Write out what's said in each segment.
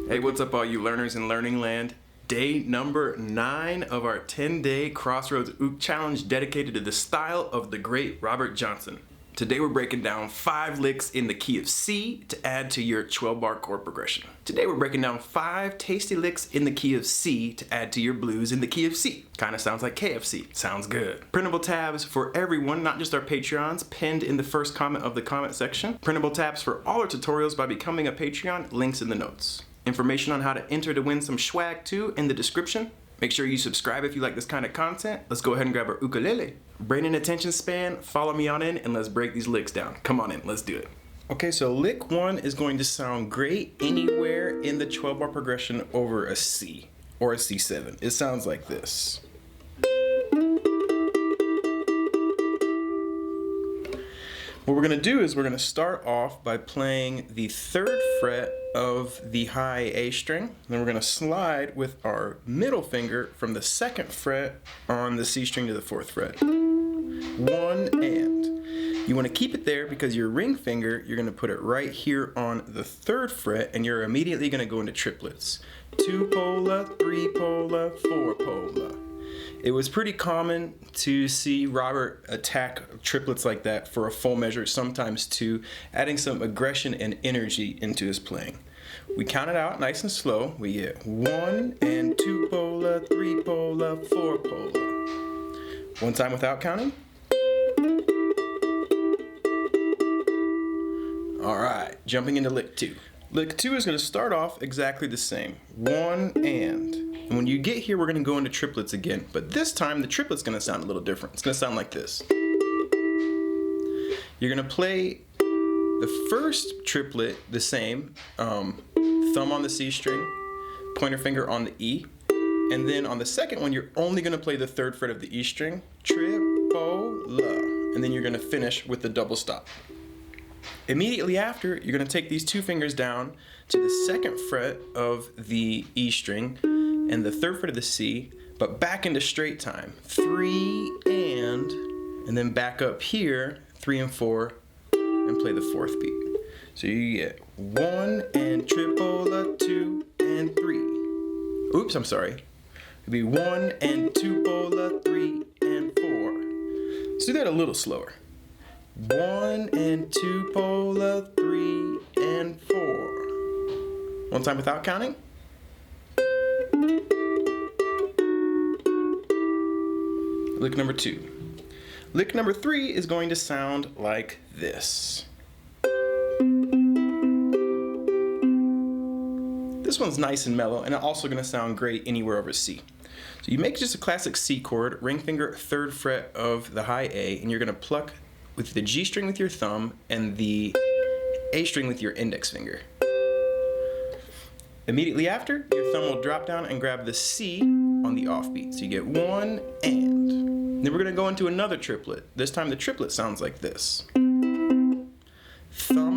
Hey, what's up all you learners in Learning Land? Day number 9 of our 10-day Crossroads Ook Challenge dedicated to the style of the great Robert Johnson. Today we're breaking down 5 licks in the key of C to add to your 12-bar chord progression. Today we're breaking down 5 tasty licks in the key of C to add to your blues in the key of C. Kinda sounds like KFC. Sounds good. Printable tabs for everyone, not just our Patreons, pinned in the first comment of the comment section. Printable tabs for all our tutorials by becoming a Patreon, links in the notes. Information on how to enter to win some swag too in the description. Make sure you subscribe if you like this kind of content. Let's go ahead and grab our ukulele. Brain and attention span, follow me on in and let's break these licks down. Come on in, let's do it. Okay, so lick 1 is going to sound great anywhere in the 12-bar progression over a C or a C7. It sounds like this. What we're gonna do is we're gonna start off by playing the 3rd fret of the high A string. Then we're gonna slide with our middle finger from the 2nd fret on the C string to the 4th fret. 1 and. You wanna keep it there because your ring finger, you're gonna put it right here on the 3rd fret and you're immediately gonna go into triplets. 2 pola, 3 pola, 4 pola. It was pretty common to see Robert attack triplets like that for a full measure, sometimes two, adding some aggression and energy into his playing. We count it out nice and slow. We get 1 and 2 pola, 3 pola, 4 pola. One time without counting. All right, jumping into lick 2. Lick 2 is going to start off exactly the same. 1 and. And when you get here, we're going to go into triplets again. But this time, the triplet's going to sound a little different. It's going to sound like this. You're going to play the first triplet the same. Thumb on the C string, pointer finger on the E. And then on the second one, you're only going to play the 3rd fret of the E string. Tripola. And then you're going to finish with the double stop. Immediately after, you're going to take these 2 fingers down to the 2nd fret of the E string and the 3rd fret of the C, but back into straight time. 3 and then back up here, 3 and 4, and play the 4th beat. So you get 1 and tripola, 2 and 3. Oops, I'm sorry. It'd be 1 and 2 pola, 3 and 4. Let's do that a little slower. 1 and 2 pola, 3 and 4. One time without counting. Lick number 2. Lick number 3 is going to sound like this. This one's nice and mellow, and it's also going to sound great anywhere over C. So you make just a classic C chord, ring finger 3rd fret of the high A, and you're going to pluck with the G string with your thumb and the A string with your index finger. Immediately after, your thumb will drop down and grab the C on the offbeat. So you get 1 and. Then we're going to go into another triplet. This time the triplet sounds like this. Thumb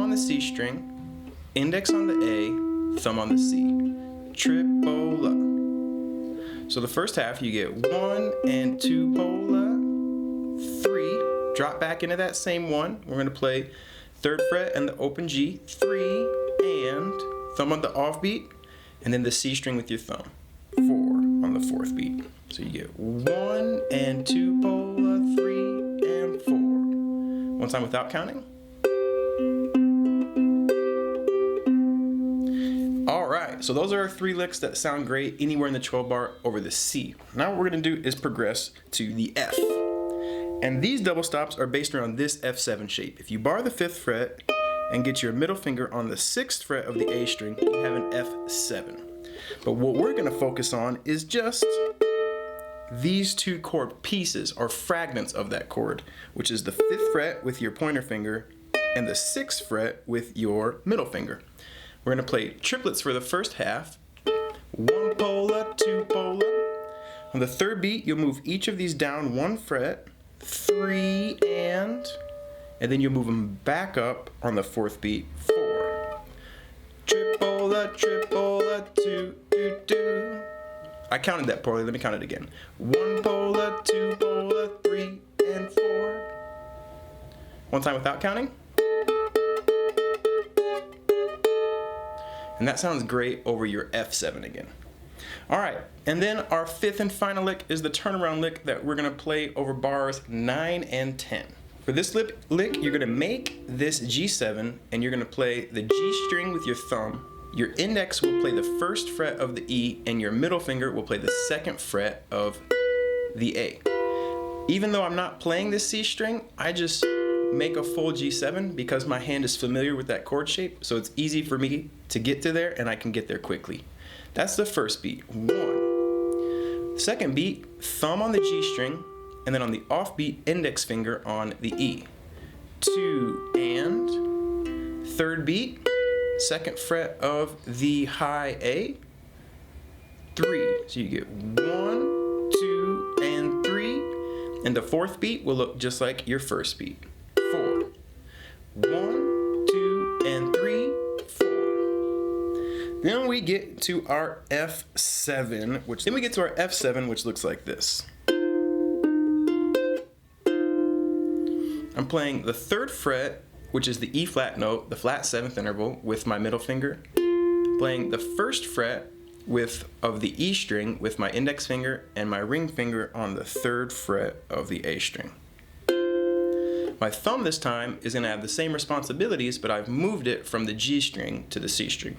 on the C string, index on the A, thumb on the C. Tripola. So the first half you get 1 and 2 pola, 3, drop back into that same one. We're going to play 3rd fret and the open G, 3 and, thumb on the offbeat, and then the C string with your thumb, 4 on the 4th beat. So you get 1 and 2 pola, 3 and 4. One time without counting. Alright, so those are our 3 licks that sound great anywhere in the 12 bar over the C. Now what we're going to do is progress to the F. And these double stops are based around this F7 shape. If you bar the 5th fret and get your middle finger on the 6th fret of the A string, you have an F7. But what we're going to focus on is just these 2 chord pieces or fragments of that chord, which is the 5th fret with your pointer finger and the 6th fret with your middle finger. We're going to play triplets for the first half. 1 pola, 2 pola. On the 3rd beat, you'll move each of these down 1 fret, 3 and then you'll move them back up on the 4th beat, 4. Tripola, tripola, 2, 2, 2. I counted that poorly, let me count it again. 1 pola, 2 pola, 3 and 4. One time without counting. And that sounds great over your F7 again. All right, and then our fifth and final lick is the turnaround lick that we're gonna play over bars 9 and 10. For this lick, you're gonna make this G7 and you're gonna play the G string with your thumb. Your index will play the first fret of the E and your middle finger will play the second fret of the A. Even though I'm not playing this C string, I just make a full G7 because my hand is familiar with that chord shape, so it's easy for me to get to there and I can get there quickly. That's the first beat, 1. Second beat, thumb on the G string, and then on the off beat, index finger on the E. 2 and. Third beat, second fret of the high A. 3, so you get 1, 2, and 3. And the fourth beat will look just like your first beat. 4. 1, 2, and 3, 4. Then we get to our F7, which looks like this. I'm playing the third fret, which is the E flat note, the flat 7th interval, with my middle finger. Playing the first fret of the E string with my index finger and my ring finger on the third fret of the A string. My thumb this time is going to have the same responsibilities, but I've moved it from the G string to the C string.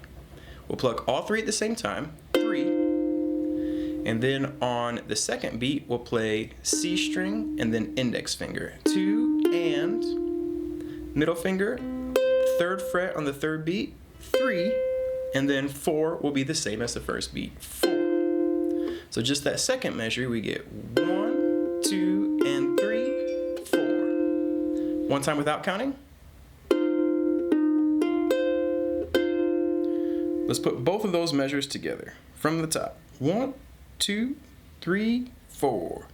We'll pluck all 3 at the same time, 3, and then on the second beat we'll play C string and then index finger, 2 and middle finger, third fret on the third beat, 3, and then 4 will be the same as the first beat, 4. So just that second measure we get 1, 2, and 3, 4. One time without counting. Let's put both of those measures together from the top. 1, 2, 3, 4.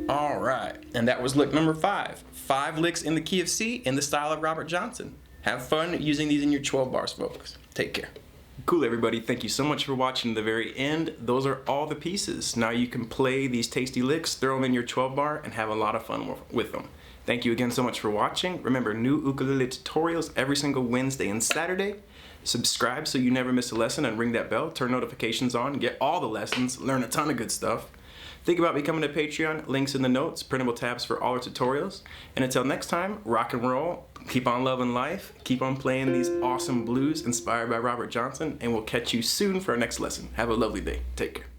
All right, and that was lick number 5. 5 licks in the key of C in the style of Robert Johnson. Have fun using these in your 12 bars, folks. Take care. Cool, everybody. Thank you so much for watching to the very end. Those are all the pieces. Now you can play these tasty licks, throw them in your 12 bar, and have a lot of fun with them. Thank you again so much for watching. Remember, new ukulele tutorials every single Wednesday and Saturday. Subscribe so you never miss a lesson and ring that bell. Turn notifications on. Get all the lessons. Learn a ton of good stuff. Think about becoming a Patreon. Links in the notes. Printable tabs for all our tutorials. And until next time, rock and roll. Keep on loving life. Keep on playing these awesome blues inspired by Robert Johnson. And we'll catch you soon for our next lesson. Have a lovely day. Take care.